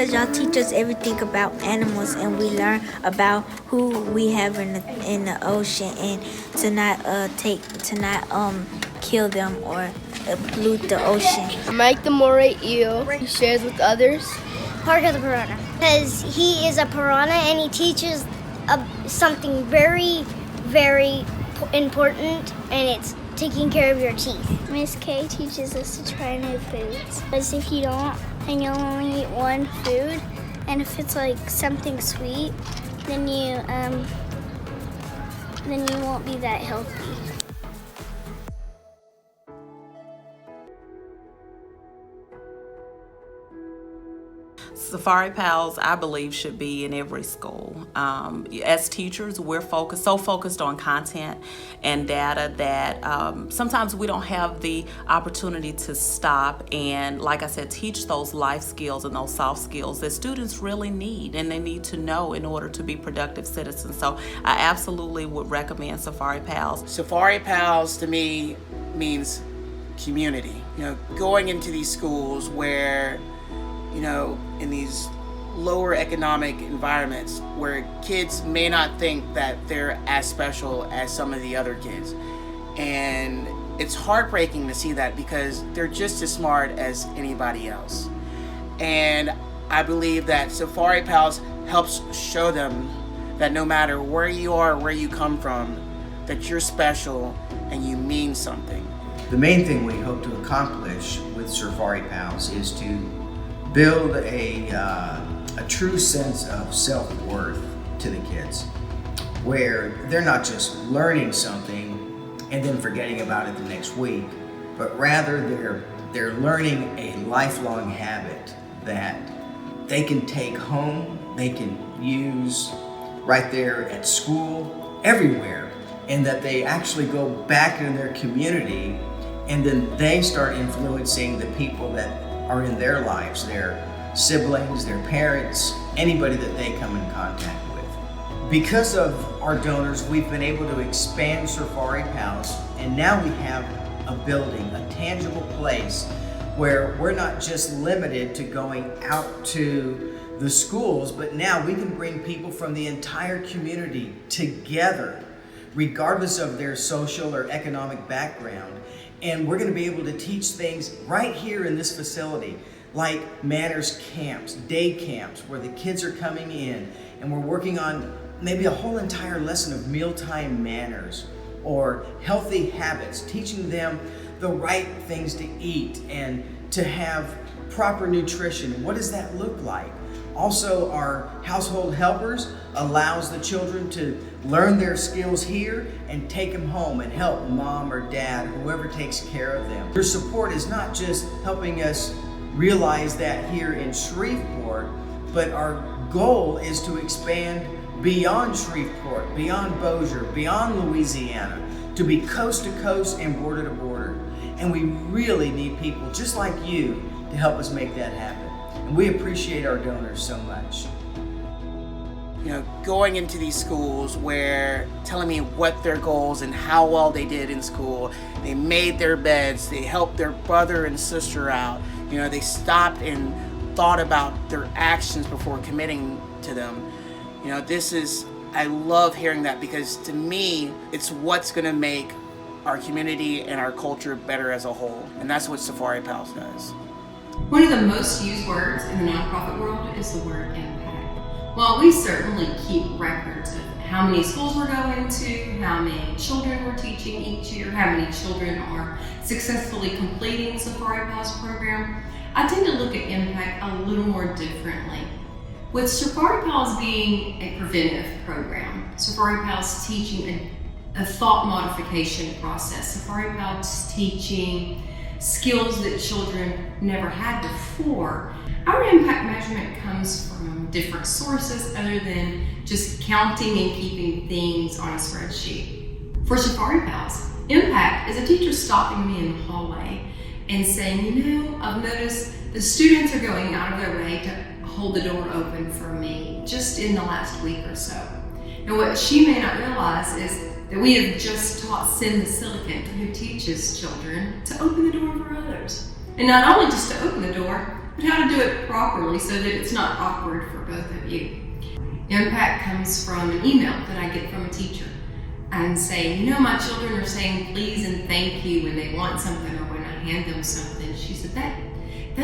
because y'all teach us everything about animals, and we learn about who we have in the ocean, and to not kill them or pollute the ocean. Mike the moray eel, he shares with others. Parker the piranha, because he is a piranha and he teaches something very, very important, and it's taking care of your teeth. Miss K teaches us to try new foods, because if you don't and you'll only eat one food, and if it's like something sweet, then you won't be that healthy. Surfari Pals, I believe, should be in every school. As teachers, we're focused on content and data that sometimes we don't have the opportunity to stop and, like I said, teach those life skills and those soft skills that students really need and they need to know in order to be productive citizens. So I absolutely would recommend Surfari Pals. Surfari Pals to me means community. Going into these schools where in these lower economic environments where kids may not think that they're as special as some of the other kids. And it's heartbreaking to see that because they're just as smart as anybody else. And I believe that Surfari Pals helps show them that no matter where you are, where you come from, that you're special and you mean something. The main thing we hope to accomplish with Surfari Pals is to build a true sense of self-worth to the kids, where they're not just learning something and then forgetting about it the next week, but rather they're learning a lifelong habit that they can take home, they can use right there at school, everywhere, and that they actually go back in their community and then they start influencing the people that are in their lives, their siblings, their parents, anybody that they come in contact with. Because of our donors, we've been able to expand Surfari Pals, and now we have a building, a tangible place where we're not just limited to going out to the schools, but now we can bring people from the entire community together, regardless of their social or economic background. And we're going to be able to teach things right here in this facility, like manners camps, day camps, where the kids are coming in and we're working on maybe a whole entire lesson of mealtime manners or healthy habits, teaching them the right things to eat and to have proper nutrition. What does that look like? Also, our household helpers allows the children to learn their skills here and take them home and help mom or dad, whoever takes care of them. Your support is not just helping us realize that here in Shreveport, but our goal is to expand beyond Shreveport, beyond Bossier, beyond Louisiana, to be coast to coast and border to border. And we really need people just like you to help us make that happen. And we appreciate our donors so much. Going into these schools where telling me what their goals and how well they did in school, they made their beds, they helped their brother and sister out, they stopped and thought about their actions before committing to them. I love hearing that because to me, it's what's gonna make our community and our culture better as a whole. And that's what Surfari Pals does. One of the most used words in the nonprofit world is the word impact. While we certainly keep records of how many schools we're going to, how many children we're teaching each year, how many children are successfully completing the Surfari Pals program, I tend to look at impact a little more differently. With Surfari Pals being a preventive program, Surfari Pals teaching a thought modification process, Surfari Pals teaching skills that children never had before, our impact measurement comes from different sources other than just counting and keeping things on a spreadsheet. For Surfari Pals, impact is a teacher stopping me in the hallway and saying, I've noticed the students are going out of their way to hold the door open for me just in the last week or so. And what she may not realize is that we have just taught Sin the Silicant, who teaches children to open the door for others. And not only just to open the door, but how to do it properly so that it's not awkward for both of you. Impact comes from an email that I get from a teacher and saying, my children are saying please and thank you when they want something or when I hand them something. She said that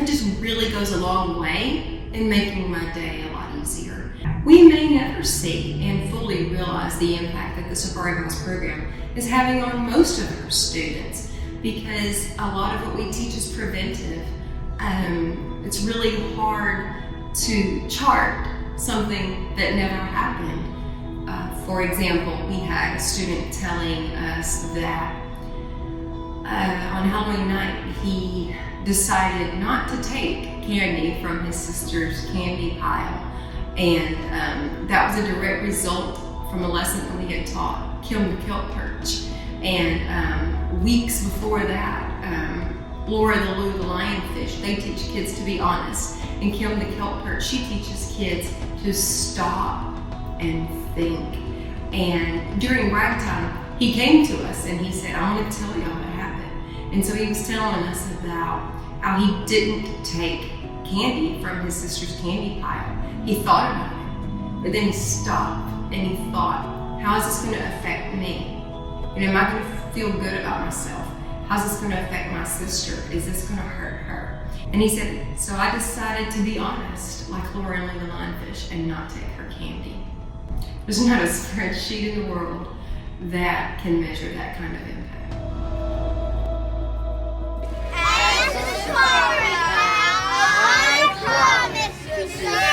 just really goes a long way in making my day a lot easier. We may never see and fully realize the impact that the Surfari Pals program is having on most of our students, because a lot of what we teach is preventive. It's really hard to chart something that never happened. For example, we had a student telling us that on Halloween night he decided not to take candy from his sister's candy pile, and that was a direct result from a lesson that we had taught, Kiln the Kelp Perch. And weeks before that, Laura the Lou the Lionfish, they teach kids to be honest. And Kiln the Kelp Perch, she teaches kids to stop and think. And during ragtime, he came to us and he said, I want to tell y'all what happened. And so he was telling us about how he didn't take candy from his sister's candy pile. He thought about it, but then he stopped and he thought, how is this going to affect me? Am I going to feel good about myself? How's this going to affect my sister? Is this going to hurt her? And he said, so I decided to be honest, like Laura and Lou the Lionfish, and not take her candy. There's not a spreadsheet in the world that can measure that kind of impact. I promise to serve